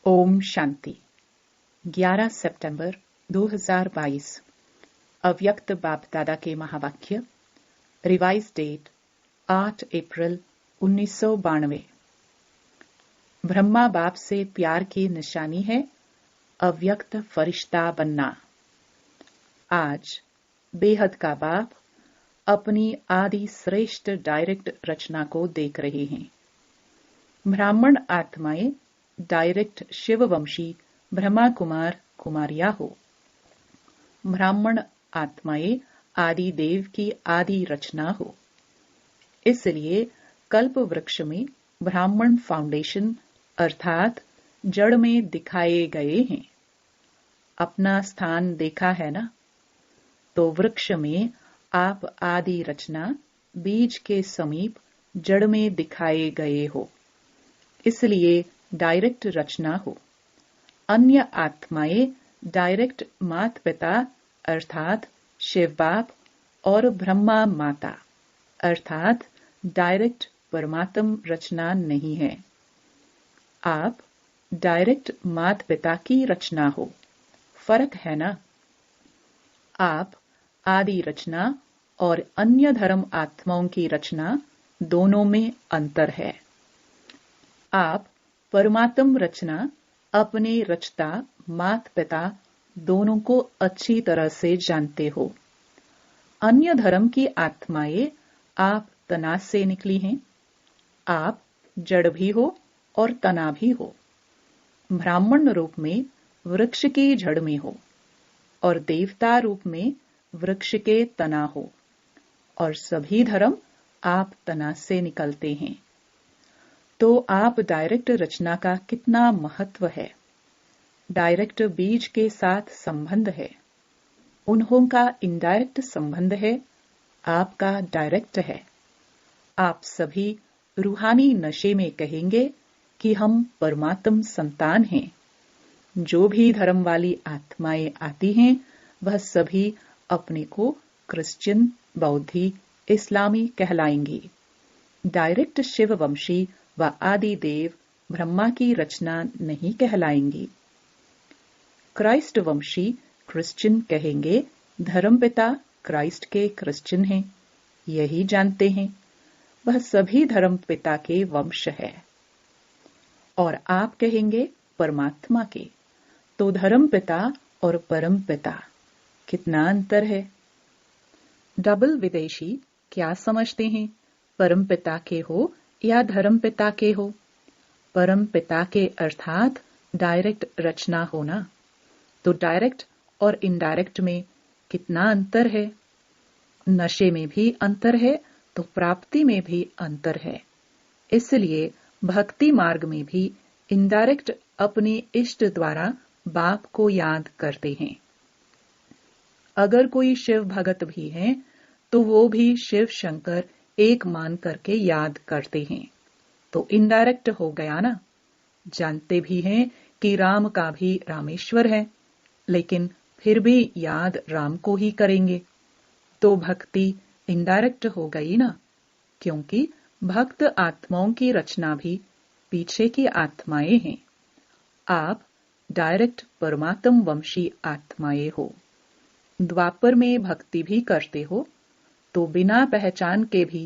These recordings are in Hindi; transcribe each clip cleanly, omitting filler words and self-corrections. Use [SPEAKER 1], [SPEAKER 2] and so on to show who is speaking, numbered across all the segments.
[SPEAKER 1] ओम शांति। 11 सितंबर 2022 अव्यक्त बाप दादा के महावाक्य। रिवाइज डेट 8 अप्रैल 1992। ब्रह्मा बाप से प्यार की निशानी है अव्यक्त फरिश्ता बनना। आज बेहद का बाप अपनी आदि श्रेष्ठ डायरेक्ट रचना को देख रहे हैं। ब्राह्मण आत्माएं डायरेक्ट शिववंशी ब्रह्मा कुमार कुमारिया हो। ब्राह्मण आत्माएं आदि देव की आदि रचना हो। इसलिए कल्प वृक्ष में ब्राह्मण फाउंडेशन अर्थात जड़ में दिखाए गए हैं। अपना स्थान देखा है ना? तो वृक्ष में आप आदि रचना बीज के समीप जड़ में दिखाए गए हो, इसलिए डायरेक्ट रचना हो। अन्य आत्माएं डायरेक्ट माता पिता अर्थात शिव बाप और ब्रह्मा माता अर्थात डायरेक्ट परमात्म रचना नहीं है। आप डायरेक्ट माता पिता की रचना हो। फर्क है ना? आप आदि रचना और अन्य धर्म आत्माओं की रचना दोनों में अंतर है। आप परमात्म रचना अपने रचता माता पिता दोनों को अच्छी तरह से जानते हो। अन्य धर्म की आत्माएं आप तना से निकली हैं। आप जड़ भी हो और तना भी हो। ब्राह्मण रूप में वृक्ष की जड़ में हो और देवता रूप में वृक्ष के तना हो, और सभी धर्म आप तना से निकलते हैं। तो आप डायरेक्ट रचना का कितना महत्व है। डायरेक्ट बीज के साथ संबंध है, उन्हों का इनडायरेक्ट संबंध है, आपका डायरेक्ट है। आप सभी रूहानी नशे में कहेंगे कि हम परमात्म संतान हैं। जो भी धर्म वाली आत्माएं आती हैं वह सभी अपने को क्रिश्चियन, बौद्धि, इस्लामी कहलाएंगी। डायरेक्ट शिववंशी व आदि देव ब्रह्मा की रचना नहीं कहलाएंगी। क्राइस्ट वंशी क्रिश्चियन कहेंगे, धर्मपिता क्राइस्ट के क्रिश्चियन हैं, यही जानते हैं, वह सभी धर्मपिता के वंश है। और आप कहेंगे परमात्मा के, तो धर्मपिता और परमपिता कितना अंतर है। डबल विदेशी क्या समझते हैं, परमपिता के हो या धर्मपिता के हो। परमपिता के अर्थात डायरेक्ट रचना होना। तो डायरेक्ट और इनडायरेक्ट में कितना अंतर है। नशे में भी अंतर है तो प्राप्ति में भी अंतर है। इसलिए भक्ति मार्ग में भी इनडायरेक्ट अपने इष्ट द्वारा बाप को याद करते हैं। अगर कोई शिव भगत भी हैं तो वो भी शिव शंकर एक मान करके याद करते हैं। तो इनडायरेक्ट हो गया ना। जानते भी हैं कि राम का भी रामेश्वर है, लेकिन फिर भी याद राम को ही करेंगे। तो भक्ति इनडायरेक्ट हो गई ना, क्योंकि भक्त आत्माओं की रचना भी पीछे की आत्माएं हैं। आप डायरेक्ट परमात्म वंशी आत्माएं हो। द्वापर में भक्ति भी करते हो तो बिना पहचान के भी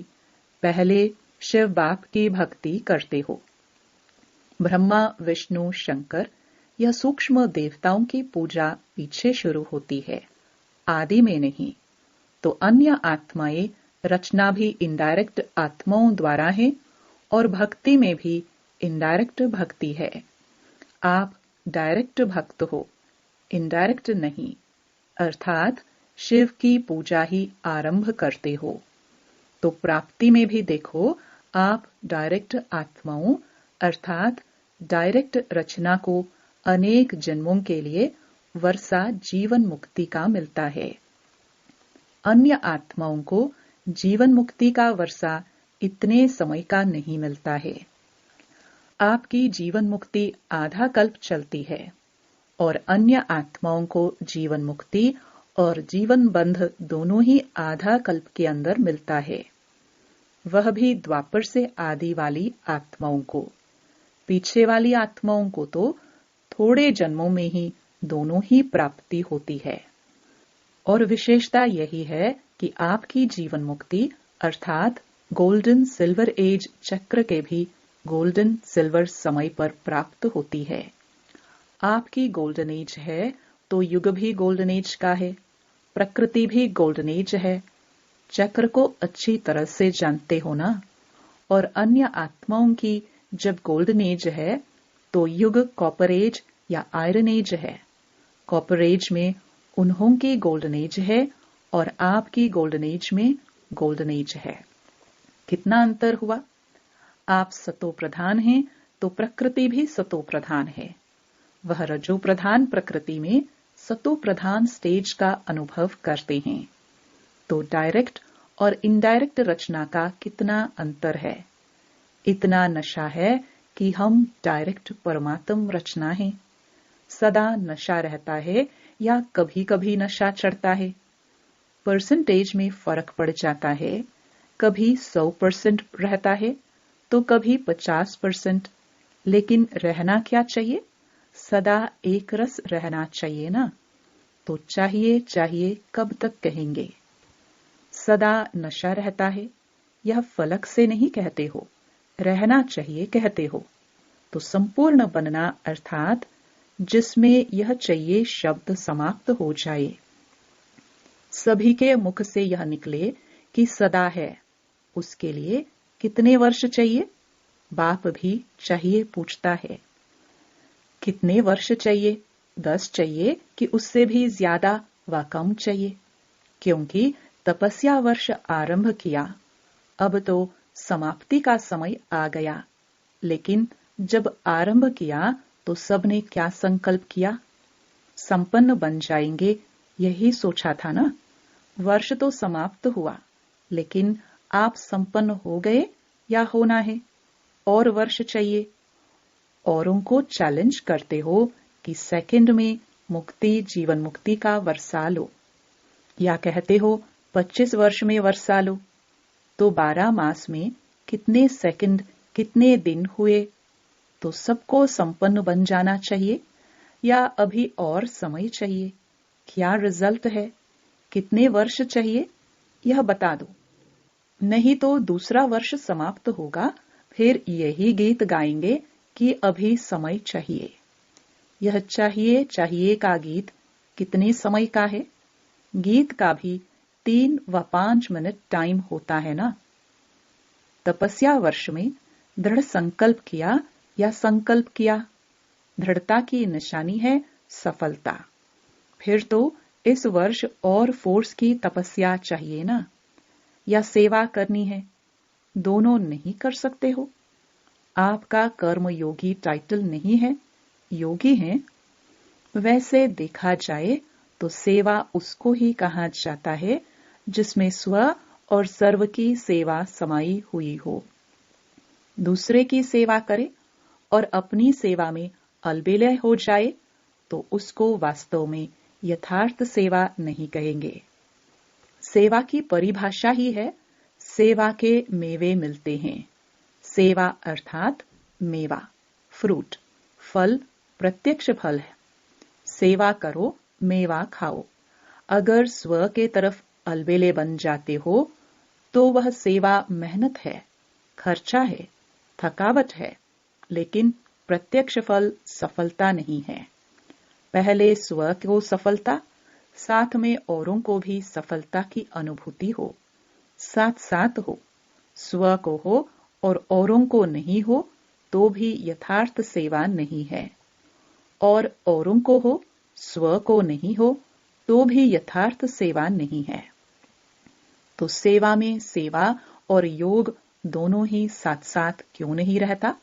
[SPEAKER 1] पहले शिव बाप की भक्ति करते हो। ब्रह्मा, विष्णु, शंकर यह सूक्ष्म देवताओं की पूजा पीछे शुरू होती है, आदि में नहीं। तो अन्य आत्माएं रचना भी इनडायरेक्ट आत्माओं द्वारा है और भक्ति में भी इनडायरेक्ट भक्ति है। आप डायरेक्ट भक्त हो, इनडायरेक्ट नहीं, अर्थात शिव की पूजा ही आरंभ करते हो। तो प्राप्ति में भी देखो, आप डायरेक्ट आत्माओं अर्थात डायरेक्ट रचना को अनेक जन्मों के लिए वर्षा जीवन मुक्ति का मिलता है। अन्य आत्माओं को जीवन मुक्ति का वर्षा इतने समय का नहीं मिलता है। आपकी जीवन मुक्ति आधा कल्प चलती है और अन्य आत्माओं को जीवन मुक्ति और जीवन बंध दोनों ही आधा कल्प के अंदर मिलता है, वह भी द्वापर से आदि वाली आत्माओं को। पीछे वाली आत्माओं को तो थोड़े जन्मों में ही दोनों ही प्राप्ति होती है। और विशेषता यही है कि आपकी जीवन मुक्ति अर्थात गोल्डन सिल्वर एज चक्र के भी गोल्डन सिल्वर समय पर प्राप्त होती है। आपकी गोल्डन एज है तो युग भी गोल्डन एज का है, प्रकृति भी गोल्डन एज है। चक्र को अच्छी तरह से जानते हो ना। और अन्य आत्माओं की जब गोल्डन एज है तो युग कॉपर एज या आयरन एज है। कॉपर एज में उन्हों की गोल्डन एज है और आपकी गोल्डन एज में गोल्डन एज है। कितना अंतर हुआ? आप सतो प्रधान हैं तो प्रकृति भी सतो प्रधान है। वह रजो प्रधान प्रकृति में सतो प्रधान स्टेज का अनुभव करते हैं। तो डायरेक्ट और इनडायरेक्ट रचना का कितना अंतर है। इतना नशा है कि हम डायरेक्ट परमात्म रचना है। सदा नशा रहता है या कभी कभी नशा चढ़ता है। परसेंटेज में फर्क पड़ जाता है, कभी 100% रहता है तो कभी 50%। लेकिन रहना क्या चाहिए? सदा एक रस रहना चाहिए ना। तो चाहिए चाहिए कब तक कहेंगे? सदा नशा रहता है, यह फलक से नहीं कहते हो, रहना चाहिए कहते हो। तो संपूर्ण बनना अर्थात जिसमें यह चाहिए शब्द समाप्त हो जाए। सभी के मुख से यह निकले कि सदा है, उसके लिए कितने वर्ष चाहिए? बाप भी चाहिए पूछता है। कितने वर्ष चाहिए? 10 चाहिए कि उससे भी ज्यादा व कम चाहिए? क्योंकि तपस्या वर्ष आरंभ किया, अब तो समाप्ति का समय आ गया। लेकिन जब आरंभ किया तो सबने क्या संकल्प किया? संपन्न बन जाएंगे, यही सोचा था ना। वर्ष तो समाप्त हुआ, लेकिन आप संपन्न हो गए या होना है? और वर्ष चाहिए। औरों को चैलेंज करते हो कि सेकंड में मुक्ति जीवन मुक्ति का वर्षा लो, या कहते हो 25 वर्ष में वर्षा लो। तो 12 मास में कितने सेकंड कितने दिन हुए? तो सबको संपन्न बन जाना चाहिए या अभी और समय चाहिए? क्या रिजल्ट है? कितने वर्ष चाहिए? यह बता दो। नहीं तो दूसरा वर्ष समाप्त होगा, फिर यही गीत गाएंगे कि अभी समय चाहिए। यह चाहिए चाहिए का गीत कितने समय का है? गीत का भी 3 व 5 मिनट टाइम होता है ना। तपस्या वर्ष में दृढ़ संकल्प किया या संकल्प किया, दृढ़ता की निशानी है सफलता। फिर तो इस वर्ष और फोर्स की तपस्या चाहिए ना, या सेवा करनी है? दोनों नहीं कर सकते हो। आपका कर्म योगी टाइटल नहीं है, योगी हैं। वैसे देखा जाए तो सेवा उसको ही कहा जाता है जिसमें स्व और सर्व की सेवा समाई हुई हो। दूसरे की सेवा करे और अपनी सेवा में अलबेले हो जाए तो उसको वास्तव में यथार्थ सेवा नहीं कहेंगे। सेवा की परिभाषा ही है सेवा के मेवे मिलते हैं। सेवा अर्थात मेवा, फ्रूट, फल, प्रत्यक्ष फल है। सेवा करो, मेवा खाओ। अगर स्व के तरफ अलबेले बन जाते हो तो वह सेवा मेहनत है, खर्चा है, थकावट है, लेकिन प्रत्यक्ष फल सफलता नहीं है। पहले स्व को सफलता, साथ में औरों को भी सफलता की अनुभूति हो, साथ साथ हो। स्व को हो और औरों को नहीं हो तो भी यथार्थ सेवा नहीं है, और औरों को हो स्व को नहीं हो तो भी यथार्थ सेवा नहीं है। तो सेवा में सेवा और योग दोनों ही साथ साथ क्यों नहीं रहता?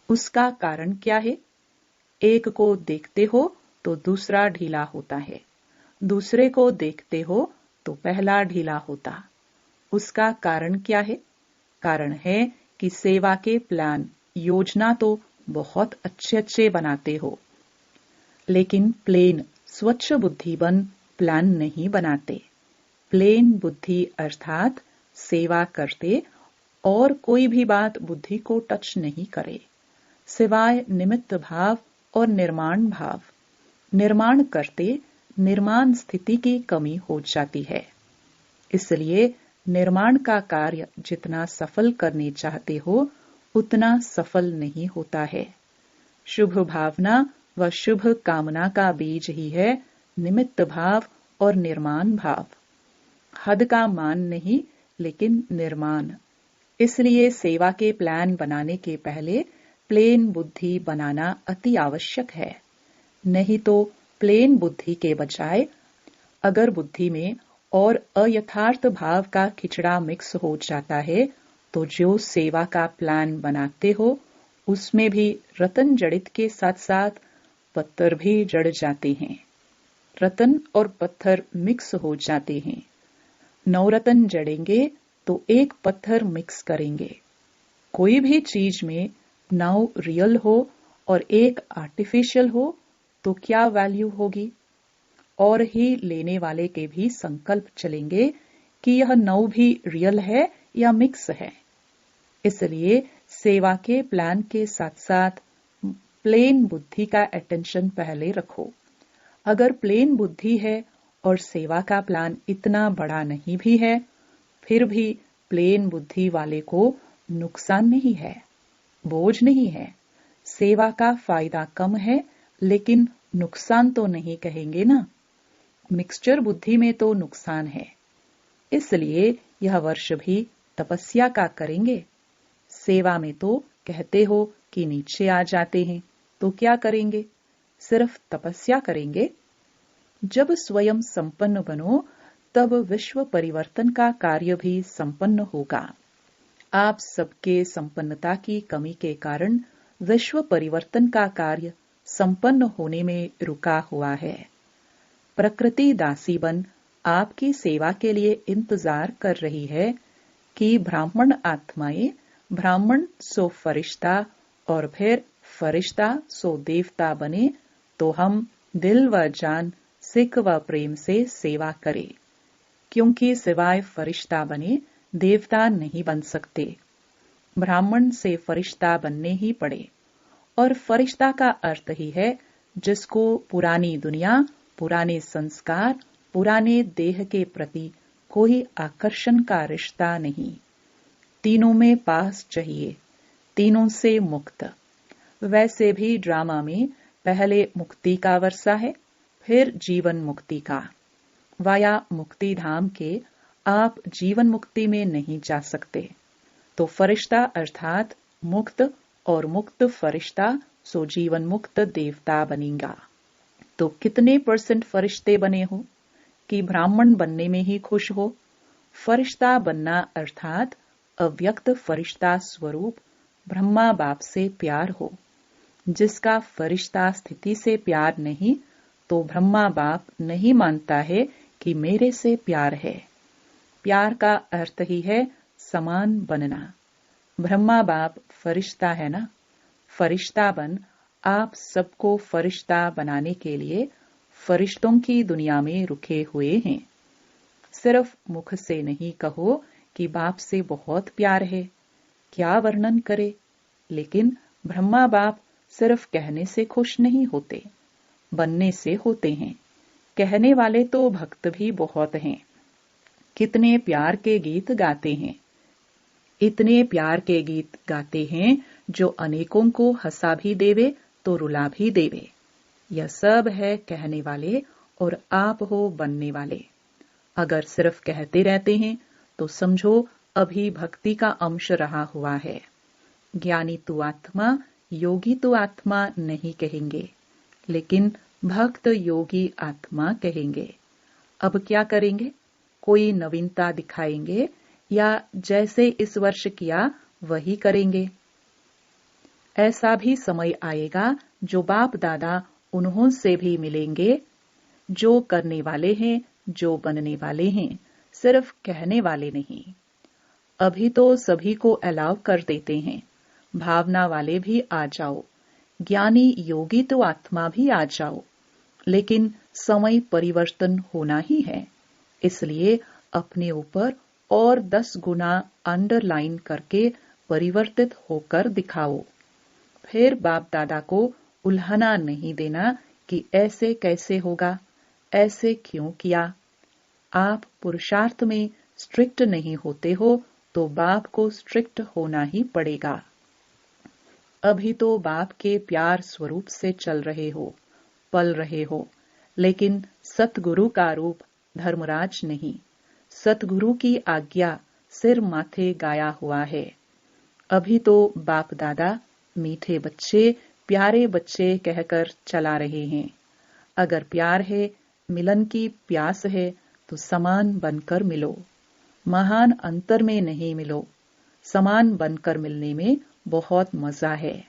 [SPEAKER 1] उसका कारण क्या है? एक को देखते हो तो दूसरा ढीला होता है, दूसरे को देखते हो तो पहला ढीला होता। उसका कारण क्या है? कारण है कि सेवा के प्लान योजना तो बहुत अच्छे अच्छे बनाते हो, लेकिन प्लेन स्वच्छ बुद्धि बन प्लान नहीं बनाते। प्लेन बुद्धि अर्थात सेवा करते और कोई भी बात बुद्धि को टच नहीं करे, सिवाय निमित्त भाव और निर्माण भाव। निर्माण करते निर्माण स्थिति की कमी हो जाती है, इसलिए निर्माण का कार्य जितना सफल करने चाहते हो उतना सफल नहीं होता है। शुभ भावना व शुभ कामना का बीज ही है निमित्त भाव और निर्माण भाव। हद का मान नहीं, लेकिन निर्माण। इसलिए सेवा के प्लान बनाने के पहले प्लेन बुद्धि बनाना अति आवश्यक है। नहीं तो प्लेन बुद्धि के बजाय अगर बुद्धि में और अयथार्थ भाव का खिचड़ा मिक्स हो जाता है तो जो सेवा का प्लान बनाते हो उसमें भी रतन जड़ित के साथ साथ पत्थर भी जड़ जाते हैं। रतन और पत्थर मिक्स हो जाते हैं। 9 रतन जड़ेंगे तो एक पत्थर मिक्स करेंगे। कोई भी चीज में 9 रियल हो और एक आर्टिफिशियल हो तो क्या वैल्यू होगी। और ही लेने वाले के भी संकल्प चलेंगे कि यह 9 भी रियल है या मिक्स है। इसलिए सेवा के प्लान के साथ साथ प्लेन बुद्धि का अटेंशन पहले रखो। अगर प्लेन बुद्धि है और सेवा का प्लान इतना बड़ा नहीं भी है, फिर भी प्लेन बुद्धि वाले को नुकसान नहीं है, बोझ नहीं है। सेवा का फायदा कम है, लेकिन नुकसान तो नहीं कहेंगे ना। मिक्सचर बुद्धि में तो नुकसान है। इसलिए यह वर्ष भी तपस्या का करेंगे। सेवा में तो कहते हो कि नीचे आ जाते हैं, तो क्या करेंगे? सिर्फ तपस्या करेंगे। जब स्वयं संपन्न बनो तब विश्व परिवर्तन का कार्य भी संपन्न होगा। आप सबके संपन्नता की कमी के कारण विश्व परिवर्तन का कार्य संपन्न होने में रुका हुआ है। प्रकृति दासी बन आपकी सेवा के लिए इंतजार कर रही है कि ब्राह्मण आत्माएं ब्राह्मण सो फरिश्ता और फिर फरिश्ता सो देवता बने तो हम दिल व जान सिख व प्रेम से सेवा करें, क्योंकि सिवाय फरिश्ता बने देवता नहीं बन सकते। ब्राह्मण से फरिश्ता बनने ही पड़े। और फरिश्ता का अर्थ ही है जिसको पुरानी दुनिया, पुराने संस्कार, पुराने देह के प्रति कोई आकर्षण का रिश्ता नहीं। तीनों में पास चाहिए, तीनों से मुक्त। वैसे भी ड्रामा में पहले मुक्ति का वर्षा है, फिर जीवन मुक्ति का। वाया मुक्ति धाम के आप जीवन मुक्ति में नहीं जा सकते। तो फरिश्ता अर्थात मुक्त और मुक्त फरिश्ता सो जीवन मुक्त देवता बनेगा। तो कितने % फरिश्ते बने हो कि ब्राह्मण बनने में ही खुश हो? फरिश्ता बनना अर्थात अव्यक्त फरिश्ता स्वरूप ब्रह्मा बाप से प्यार हो। जिसका फरिश्ता स्थिति से प्यार नहीं तो ब्रह्मा बाप नहीं मानता है कि मेरे से प्यार है। प्यार का अर्थ ही है समान बनना। ब्रह्मा बाप फरिश्ता है ना। फरिश्ता बन आप सबको फरिश्ता बनाने के लिए फरिश्तों की दुनिया में रुके हुए हैं। सिर्फ मुख से नहीं कहो कि बाप से बहुत प्यार है, क्या वर्णन करे। लेकिन ब्रह्मा बाप सिर्फ कहने से खुश नहीं होते, बनने से होते हैं। कहने वाले तो भक्त भी बहुत हैं। कितने प्यार के गीत गाते हैं। इतने प्यार के गीत गाते हैं जो अनेकों को हंसा भी देवे तो रुला भी देवे। यह सब है कहने वाले और आप हो बनने वाले। अगर सिर्फ कहते रहते हैं तो समझो अभी भक्ति का अंश रहा हुआ है। ज्ञानी तो आत्मा, योगी तो आत्मा नहीं कहेंगे, लेकिन भक्त योगी आत्मा कहेंगे। अब क्या करेंगे? कोई नवीनता दिखाएंगे या जैसे इस वर्ष किया वही करेंगे? ऐसा भी समय आएगा जो बाप दादा उन्हों से भी मिलेंगे, जो करने वाले हैं, जो बनने वाले हैं, सिर्फ कहने वाले नहीं। अभी तो सभी को अलाउ कर देते हैं। भावना वाले भी आ जाओ, ज्ञानी योगी तो आत्मा भी आ जाओ, लेकिन समय परिवर्तन होना ही है। इसलिए अपने ऊपर और 10 गुना अंडरलाइन करके परिवर्तित होकर दिखाओ। फिर बाप दादा को उल्हाना नहीं देना कि ऐसे कैसे होगा, ऐसे क्यों किया। आप पुरुषार्थ में स्ट्रिक्ट नहीं होते हो तो बाप को स्ट्रिक्ट होना ही पड़ेगा। अभी तो बाप के प्यार स्वरूप से चल रहे हो, पल रहे हो, लेकिन सतगुरु का रूप धर्मराज नहीं, सतगुरु की आज्ञा सिर माथे गाया हुआ है। अभी तो बाप दादा मीठे बच्चे, प्यारे बच्चे कहकर चला रहे हैं। अगर प्यार है, मिलन की प्यास है, तो समान बनकर मिलो। महान अंतर में नहीं मिलो, समान बनकर मिलने में बहुत मजा है।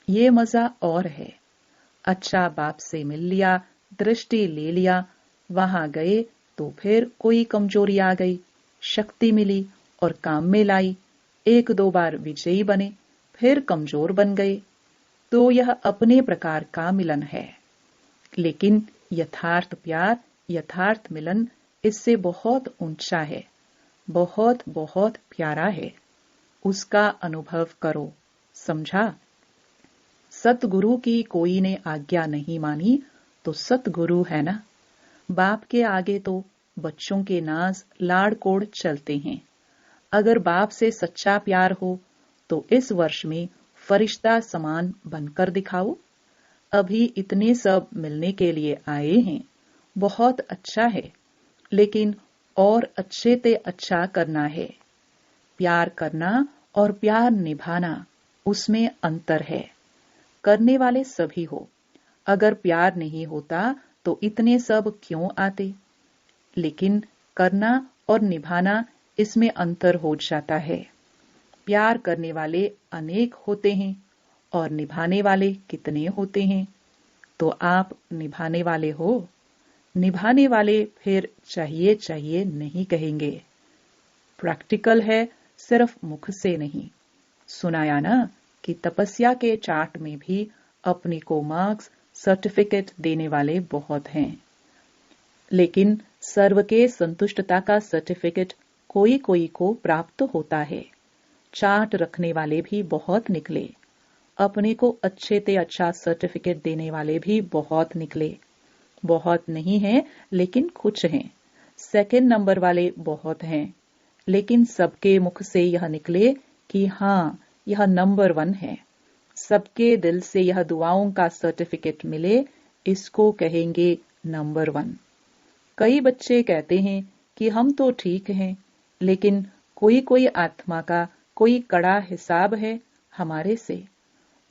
[SPEAKER 1] ये मजा और है। अच्छा बाप से मिल लिया, दृष्टि ले लिया, वहां गए तो फिर कोई कमजोरी आ गई, शक्ति मिली और काम में लाई। एक दो बार विजयी बने, फिर कमजोर बन गए, तो यह अपने प्रकार का मिलन है। लेकिन यथार्थ प्यार, यथार्थ मिलन इससे बहुत ऊंचा है, बहुत बहुत प्यारा है। उसका अनुभव करो, समझा। सतगुरु की कोई ने आज्ञा नहीं मानी तो सतगुरु है ना। बाप के आगे तो बच्चों के नाज लाड़-कोड़ चलते हैं। अगर बाप से सच्चा प्यार हो तो इस वर्ष में फरिश्ता समान बनकर दिखाओ। अभी इतने सब मिलने के लिए आए हैं, बहुत अच्छा है, लेकिन और अच्छे से अच्छा करना है। प्यार करना और प्यार निभाना, उसमें अंतर है। करने वाले सभी हो, अगर प्यार नहीं होता तो इतने सब क्यों आते। लेकिन करना और निभाना, इसमें अंतर हो जाता है। प्यार करने वाले अनेक होते हैं और निभाने वाले कितने होते हैं। तो आप निभाने वाले हो। निभाने वाले फिर चाहिए चाहिए नहीं कहेंगे। प्रैक्टिकल है, सिर्फ मुख से नहीं। सुनाया ना कि तपस्या के चार्ट में भी अपने को मार्क्स, सर्टिफिकेट देने वाले बहुत हैं, लेकिन सर्व के संतुष्टता का सर्टिफिकेट कोई कोई को प्राप्त होता है। चार्ट रखने वाले भी बहुत निकले, अपने को अच्छे से अच्छा सर्टिफिकेट देने वाले भी बहुत निकले। बहुत नहीं है, लेकिन कुछ हैं। सेकंड नंबर वाले बहुत हैं, लेकिन सबके मुख से यह निकले कि हाँ, यह नंबर 1 है। सबके दिल से यह दुआओं का सर्टिफिकेट मिले, इसको कहेंगे नंबर 1। कई बच्चे कहते हैं कि हम तो ठीक हैं, लेकिन कोई कोई आत्मा का कोई कड़ा हिसाब है हमारे से,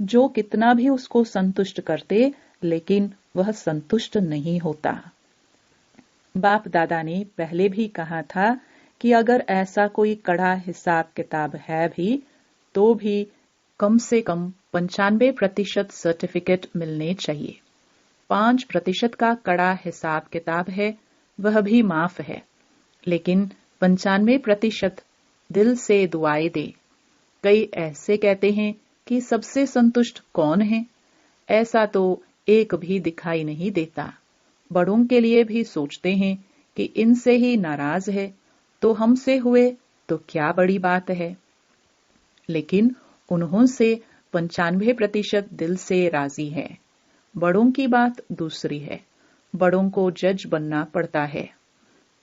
[SPEAKER 1] जो कितना भी उसको संतुष्ट करते, लेकिन वह संतुष्ट नहीं होता। बाप दादा ने पहले भी कहा था कि अगर ऐसा कोई कड़ा हिसाब किताब है भी, तो भी कम से कम 95% सर्टिफिकेट मिलने चाहिए। 5% का कड़ा हिसाब किताब है, वह भी माफ है, लेकिन 95% दिल से दुआएं दे। कई ऐसे कहते हैं कि सबसे संतुष्ट कौन है? ऐसा तो एक भी दिखाई नहीं देता। बड़ों के लिए भी सोचते हैं कि इनसे ही नाराज है, तो हमसे हुए तो क्या बड़ी बात है। लेकिन उन्हों से 95% दिल से राजी है। बड़ों की बात दूसरी है। बड़ों को जज बनना पड़ता है,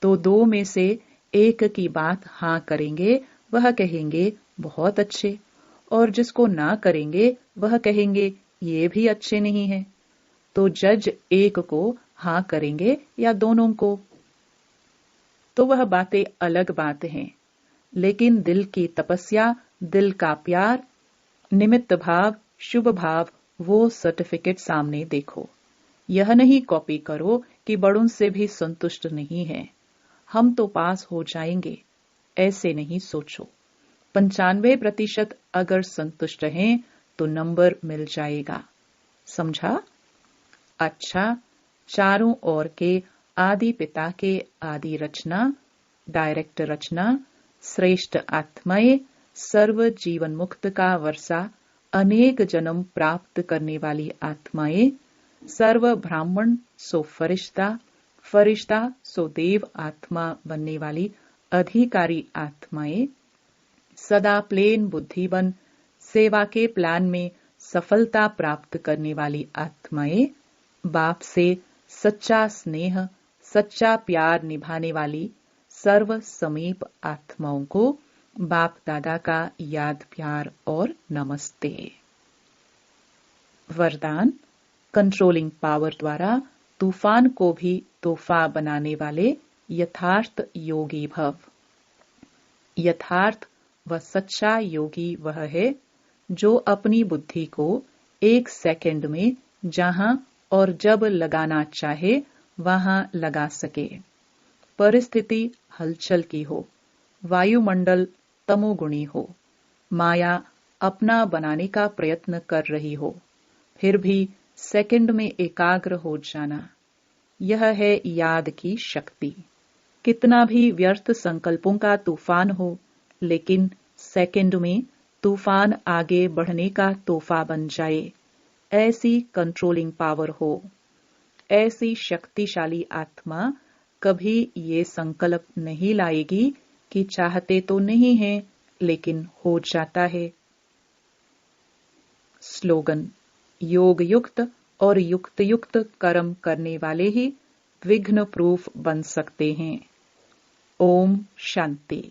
[SPEAKER 1] तो 2 में से एक की बात हाँ करेंगे, वह कहेंगे बहुत अच्छे, और जिसको ना करेंगे वह कहेंगे ये भी अच्छे नहीं है। तो जज एक को हाँ करेंगे या दोनों को, तो वह बातें अलग बात हैं। लेकिन दिल की तपस्या, दिल का प्यार, निमित्त भाव, शुभ भाव, वो सर्टिफिकेट सामने देखो। यह नहीं कॉपी करो कि बड़ों से भी संतुष्ट नहीं है, हम तो पास हो जाएंगे, ऐसे नहीं सोचो। 95% अगर संतुष्ट हैं तो नंबर मिल जाएगा, समझा। अच्छा, चारों ओर के आदि पिता के आदि रचना, डायरेक्ट रचना, श्रेष्ठ आत्माएं, सर्व जीवन मुक्त का वर्षा, अनेक जन्म प्राप्त करने वाली आत्माएं, सर्व ब्राह्मण सो फरिश्ता, फरिश्ता सो देव आत्मा बनने वाली अधिकारी आत्माएं, सदा प्लेन बुद्धि बन सेवा के प्लान में सफलता प्राप्त करने वाली आत्माएं बाप से सच्चा स्नेह, सच्चा प्यार निभाने वाली सर्व समीप आत्माओं को बाप दादा का याद प्यार और नमस्ते। वरदान, कंट्रोलिंग पावर द्वारा तूफान को भी तोहफा बनाने वाले यथार्थ योगी भव। यथार्थ व सच्चा योगी वह है जो अपनी बुद्धि को 1 सेकंड में जहां और जब लगाना चाहे वहां लगा सके। परिस्थिति हलचल की हो, वायुमंडल तमोगुणी हो, माया अपना बनाने का प्रयत्न कर रही हो, फिर भी सेकंड में एकाग्र हो जाना, यह है याद की शक्ति। कितना भी व्यर्थ संकल्पों का तूफान हो, लेकिन सेकंड में तूफान आगे बढ़ने का तोहफा बन जाए, ऐसी कंट्रोलिंग पावर हो। ऐसी शक्तिशाली आत्मा कभी ये संकल्प नहीं लाएगी कि चाहते तो नहीं है लेकिन हो जाता है। स्लोगन, योग युक्त और युक्त युक्त कर्म करने वाले ही विघ्न प्रूफ बन सकते हैं। ओम शांति।